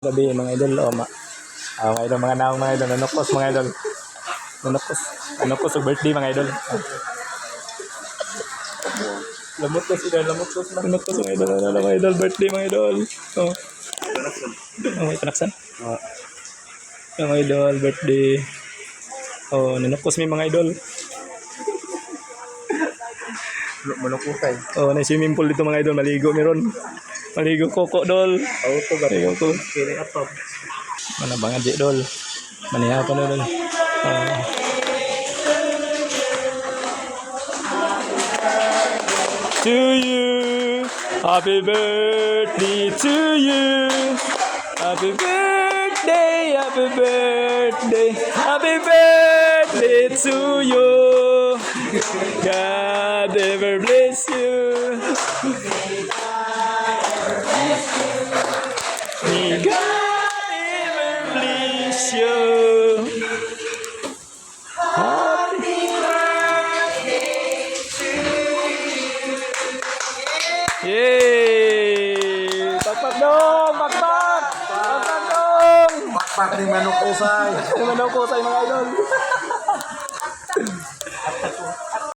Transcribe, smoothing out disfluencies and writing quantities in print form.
Gabi mga idol, mga idol, mga naong mga idol, nanukos mga idol. Nanukos sa birthday mga idol. Lamot ko sila, nanukos mga idol, mga idol, birthday mga idol. May panaksan? Mga idol, birthday. Nanukos may mga idol. Manukusay. May swimming pool dito mga idol, maligo meron. Maligo koko dol. Auto ba? Maligo ko. Kini atop. Mana banget di dol. Maniha pa na dol. To you, happy birthday to you. Happy birthday, happy birthday, happy birthday to you. God ever bless you. May God ever bless you. Happy birthday to you. Yay! Pakpak dong! Pakpak! Pakpak dong! Pakpak ni manukusay. Manok ko sa mga idol.